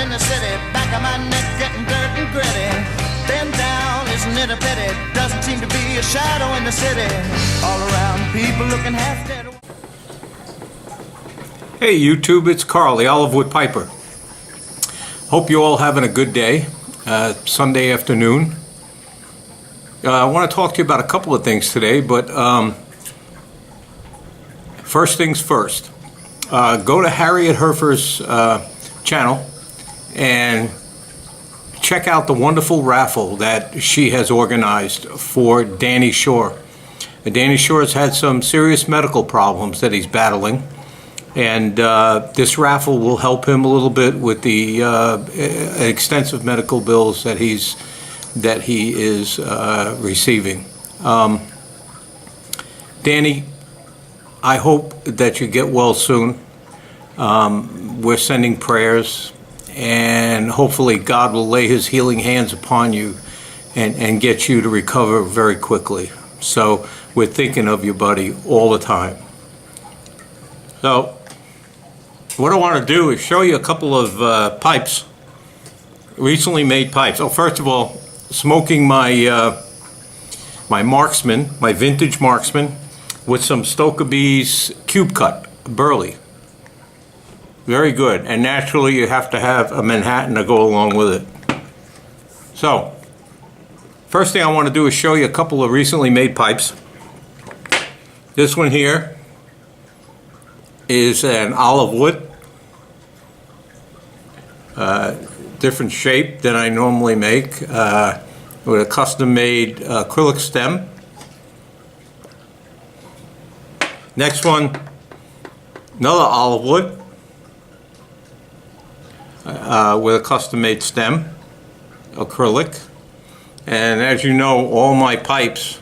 in the city, back of my neck getting dirt and gritty. Bend down, isn't it a pity? Doesn't seem to be a shadow in the city. All around, people looking half dead. Hey YouTube, it's Carl, the Olivewood Piper. Hope you all having a good day, Sunday afternoon. I want to talk to you about a couple of things today, but first things first. Go to Harriet Herfer's channel and check out the wonderful raffle that she has organized for Danny Shore. Danny Shore has had some serious medical problems that he's battling, and this raffle will help him a little bit with the extensive medical bills that he is receiving. Danny, I hope that you get well soon. We're sending prayers, and hopefully God will lay his healing hands upon you and get you to recover very quickly. So we're thinking of you, buddy, all the time. So what I want to do is show you a couple of pipes, recently made pipes. Oh, first of all, smoking my my Marksman, my vintage Marksman, with some Stokkebye's Cube Cut Burley. Very good, and naturally you have to have a Manhattan to go along with it. So, first thing I want to do is show you a couple of recently made pipes. This one here is an olive wood, different shape than I normally make, with a custom-made acrylic stem. Next one, another olive wood with a custom-made stem, acrylic. And as you know, all my pipes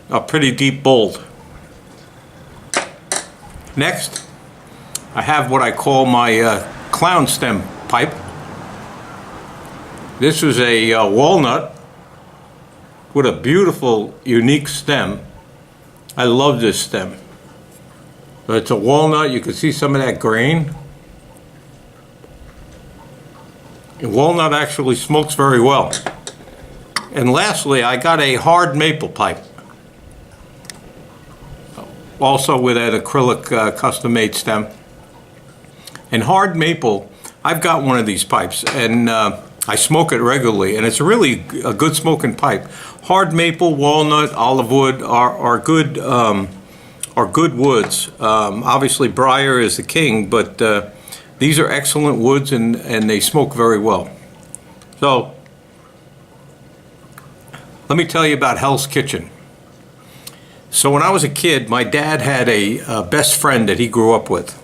are pretty deep bowled. Next, I have what I call my clown stem pipe. This is a walnut with a beautiful, unique stem. I love this stem. But it's a walnut. You can see some of that grain. And walnut actually smokes very well. And lastly, I got a hard maple pipe, also with an acrylic custom-made stem. And hard maple, I've got one of these pipes, and I smoke it regularly, and it's really a good smoking pipe. Hard maple, walnut, olive wood are good woods. Obviously, briar is the king, but these are excellent woods, and they smoke very well. So, let me tell you about Hell's Kitchen. So when I was a kid, my dad had a best friend that he grew up with.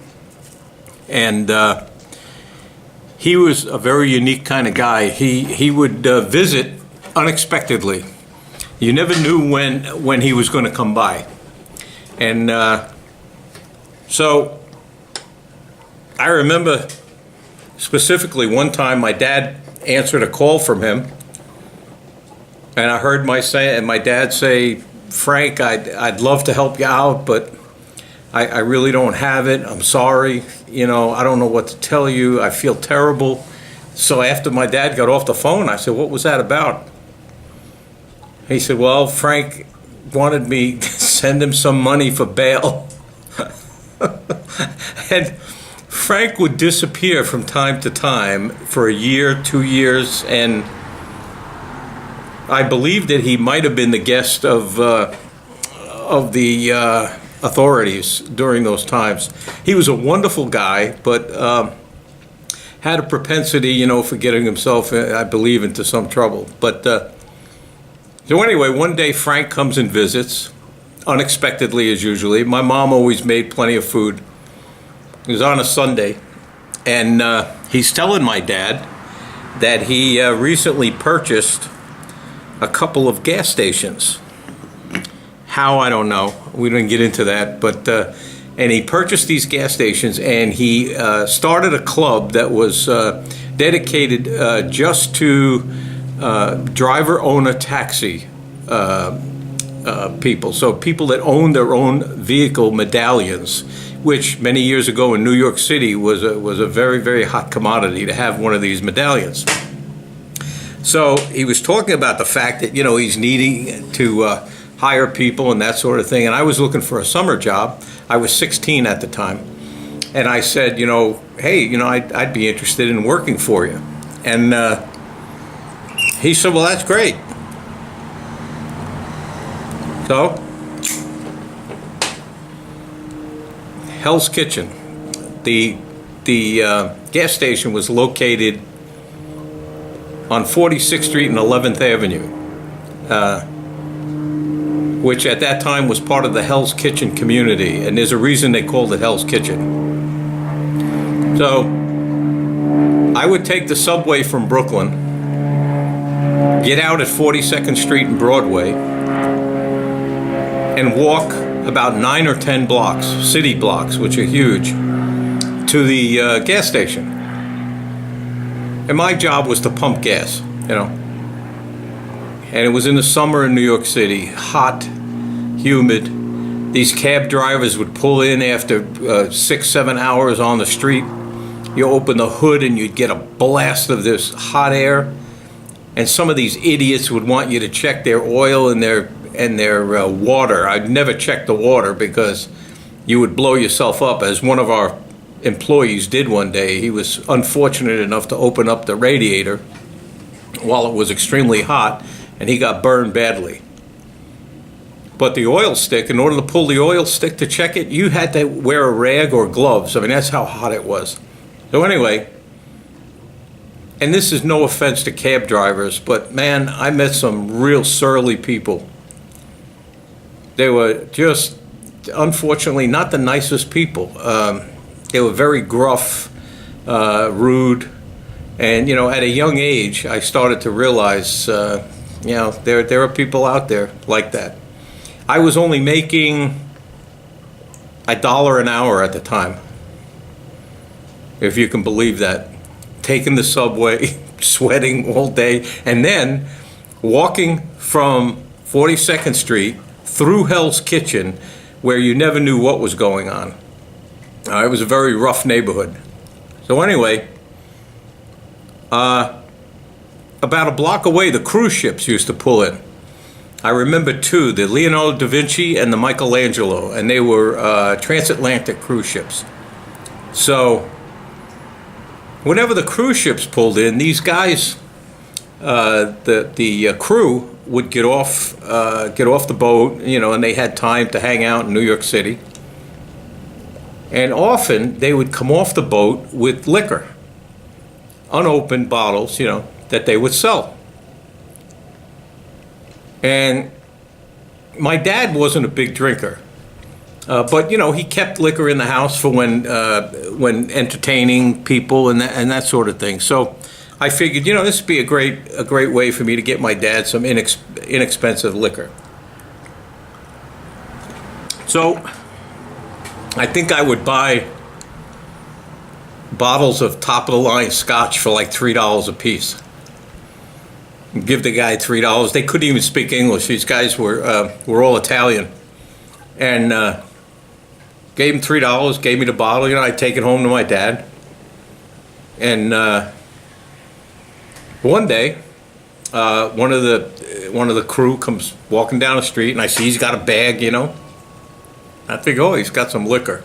And he was a very unique kind of guy. He would visit unexpectedly. You never knew when he was going to come by. And so I remember specifically one time my dad answered a call from him. And I heard my dad say, "Frank, I'd love to help you out, but I really don't have it. I'm sorry. You know, I don't know what to tell you. I feel terrible." So after my dad got off the phone, I said, "What was that about?" He said, "Well, Frank wanted me to send him some money for bail." And Frank would disappear from time to time for a year, 2 years, and I believe that he might have been the guest of the authorities during those times. He was a wonderful guy, but had a propensity, you know, for getting himself, I believe, into some trouble. But so anyway, one day Frank comes and visits, unexpectedly as usually. My mom always made plenty of food. It was on a Sunday, and he's telling my dad that he recently purchased a couple of gas stations. How, I don't know. We didn't get into that, but and he purchased these gas stations, and he started a club that was dedicated just to driver-owner taxi people. So people that own their own vehicle medallions which many years ago in New York City was a very, very hot commodity to have one of these medallions. So he was talking about the fact that, he's needing to hire people and that sort of thing. And I was looking for a summer job. I was 16 at the time. And I said, hey, I'd be interested in working for you. And he said, well, that's great. So, Hell's Kitchen. The gas station was located on 46th Street and 11th Avenue, which at that time was part of the Hell's Kitchen community, and there's a reason they called it Hell's Kitchen. So I would take the subway from Brooklyn, get out at 42nd Street and Broadway, and walk about 9 or 10 blocks, city blocks, which are huge, to the gas station. And my job was to pump gas, And it was in the summer in New York City, hot, humid. These cab drivers would pull in after 6-7 hours on the street. You open the hood and you'd get a blast of this hot air. And some of these idiots would want you to check their oil and their water. I'd never check the water because you would blow yourself up, as one of our employees did one day. He was unfortunate enough to open up the radiator while it was extremely hot, and he got burned badly. But the oil stick, in order to pull the oil stick to check it, you had to wear a rag or gloves. I mean, that's how hot it was. So anyway, and this is no offense to cab drivers, but man, I met some real surly people. They were just, unfortunately, not the nicest people. They were very gruff, rude, and at a young age, I started to realize, there are people out there like that. I was only making $1 an hour at the time, if you can believe that. Taking the subway, sweating all day, and then walking from 42nd Street through Hell's Kitchen, where you never knew what was going on. It was a very rough neighborhood. So anyway, about a block away, the cruise ships used to pull in. I remember two, the Leonardo da Vinci and the Michelangelo, and they were transatlantic cruise ships. So whenever the cruise ships pulled in, these guys, the crew would get off the boat, and they had time to hang out in New York City. And often they would come off the boat with liquor, unopened bottles, that they would sell. And my dad wasn't a big drinker, but he kept liquor in the house for when entertaining people and that sort of thing. So I figured, this would be a great way for me to get my dad some inexpensive liquor. So I think I would buy bottles of top-of-the-line scotch for like $3 a piece. Give the guy $3. They couldn't even speak English. These guys were all Italian. And gave him $3, gave me the bottle. I'd take it home to my dad. And one day, one of the crew comes walking down the street, and I see he's got a bag, I think, oh, he's got some liquor.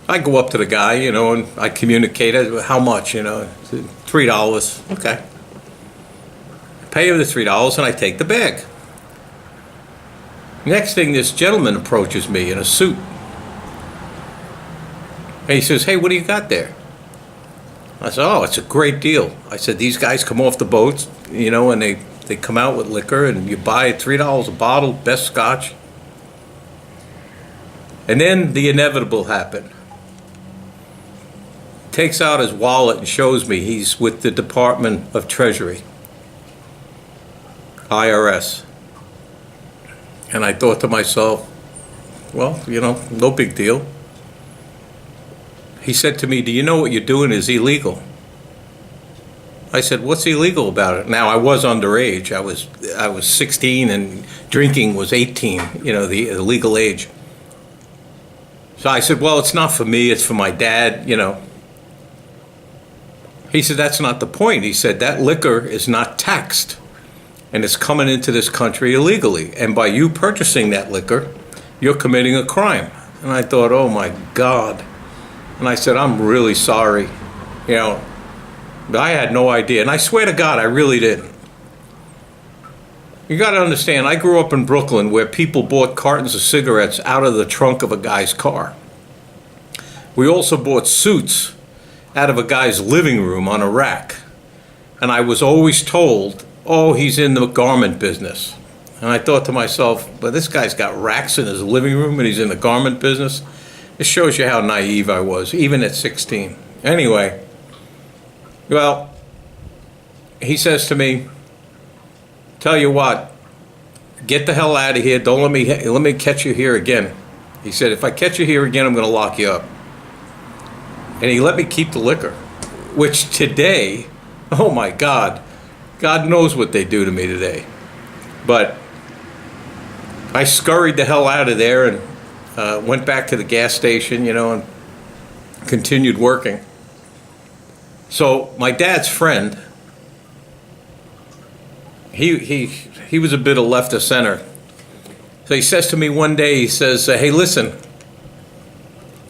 I go up to the guy, and I communicate, how much, $3. Okay. Pay him the $3, and I take the bag. Next thing, this gentleman approaches me in a suit. And he says, hey, what do you got there? I said, oh, it's a great deal. I said, these guys come off the boats, and they come out with liquor, and you buy $3 a bottle, best scotch. And then the inevitable happened. Takes out his wallet and shows me he's with the Department of Treasury, IRS. And I thought to myself, well, no big deal. He said to me, do you know what you're doing is illegal? I said, what's illegal about it? Now, I was underage. I was 16 and drinking was 18, the legal age. So I said, well, it's not for me, it's for my dad, you know. He said, that's not the point. He said, that liquor is not taxed, and it's coming into this country illegally. And by you purchasing that liquor, you're committing a crime. And I thought, oh my God. And I said, I'm really sorry. You know, I had no idea. And I swear to God, I really didn't. You got to understand, I grew up in Brooklyn where people bought cartons of cigarettes out of the trunk of a guy's car. We also bought suits out of a guy's living room on a rack. And I was always told, oh, he's in the garment business. And I thought to myself, but this guy's got racks in his living room and he's in the garment business. It shows you how naive I was, even at 16. Anyway, well, he says to me, tell you what, get the hell out of here. Don't let me catch you here again. He said, if I catch you here again, I'm going to lock you up. And he let me keep the liquor, which today, oh my God, God knows what they do to me today. But I scurried the hell out of there and went back to the gas station, you know, and continued working. So my dad's friend, he was a bit of left of center. So he says to me one day, he says, hey, listen,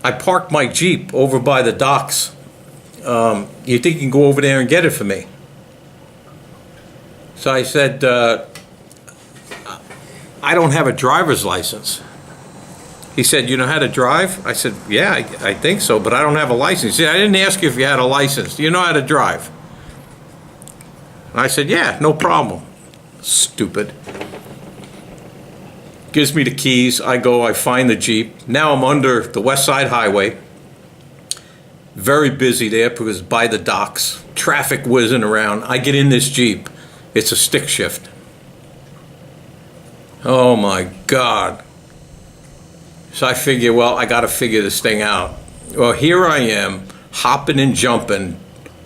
I parked my Jeep over by the docks. You think you can go over there and get it for me? So I said, I don't have a driver's license. He said, you know how to drive? I said, yeah, I think so, but I don't have a license. He said, I didn't ask you if you had a license. Do you know how to drive? I said, yeah, no problem. Stupid. Gives me the keys. I go, I find the Jeep. Now I'm under the West Side Highway. Very busy there because by the docks. Traffic whizzing around. I get in this Jeep. It's a stick shift. Oh my God. So I figure, well, I got to figure this thing out. Well, here I am, hopping and jumping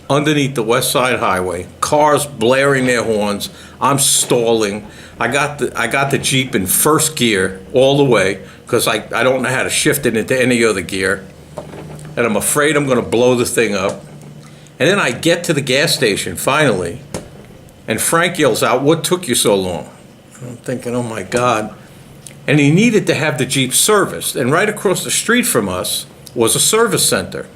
underneath the West Side Highway, cars blaring their horns. I'm stalling. I got the Jeep in first gear all the way because I don't know how to shift it into any other gear. And I'm afraid I'm going to blow the thing up. And then I get to the gas station finally, and Frank yells out, what took you so long? I'm thinking, oh my God. And he needed to have the Jeep serviced. And right across the street from us was a service center.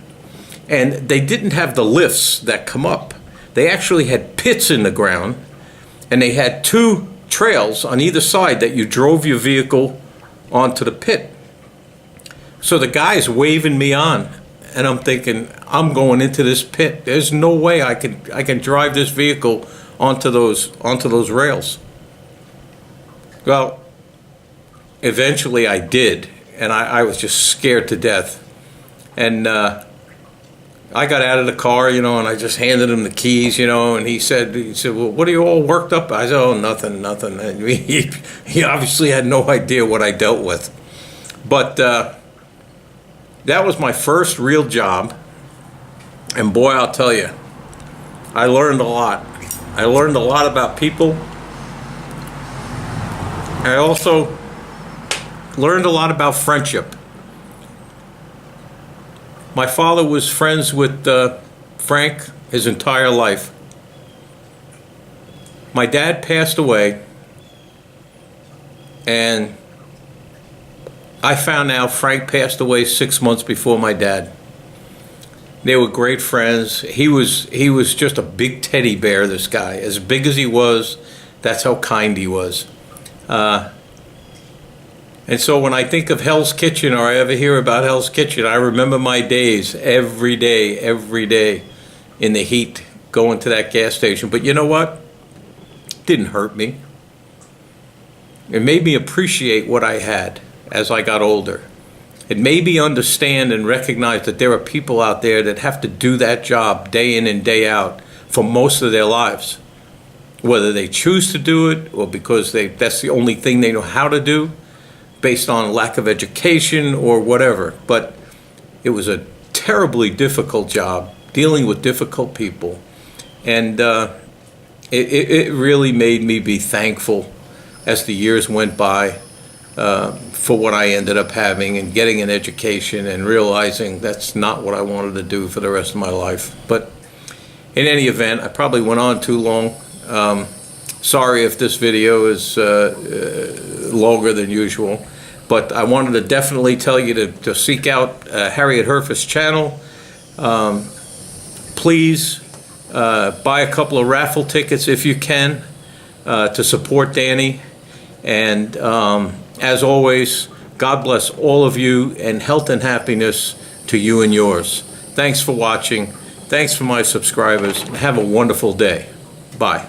And they didn't have the lifts that come up. They actually had pits in the ground, and they had two trails on either side that you drove your vehicle onto the pit. So the guy's waving me on, and I'm thinking, I'm going into this pit. There's no way I can drive this vehicle onto those rails. Well, eventually I did, and I was just scared to death. And I got out of the car, you know, and I just handed him the keys, you know, and he said, well, what are you all worked up? I said, oh, nothing. And he obviously had no idea what I dealt with. But that was my first real job. And boy, I'll tell you, I learned a lot. I learned a lot about people. I also learned a lot about friendship. My father was friends with Frank his entire life. My dad passed away, and I found out Frank passed away 6 months before my dad. They were great friends. He was just a big teddy bear, this guy. As big as he was, that's how kind he was. And so when I think of Hell's Kitchen, or I ever hear about Hell's Kitchen, I remember my days every day in the heat going to that gas station. But you know what? It didn't hurt me. It made me appreciate what I had as I got older. It made me understand and recognize that there are people out there that have to do that job day in and day out for most of their lives. Whether they choose to do it or because that's the only thing they know how to do, based on lack of education or whatever. But it was a terribly difficult job, dealing with difficult people. And it really made me be thankful as the years went by for what I ended up having and getting an education and realizing that's not what I wanted to do for the rest of my life. But in any event, I probably went on too long. Sorry if this video is longer than usual, but I wanted to definitely tell you to seek out Harriet Herford's channel. Please buy a couple of raffle tickets if you can to support Danny. And as always, God bless all of you, and health and happiness to you and yours. Thanks for watching. Thanks for my subscribers. Have a wonderful day. Bye.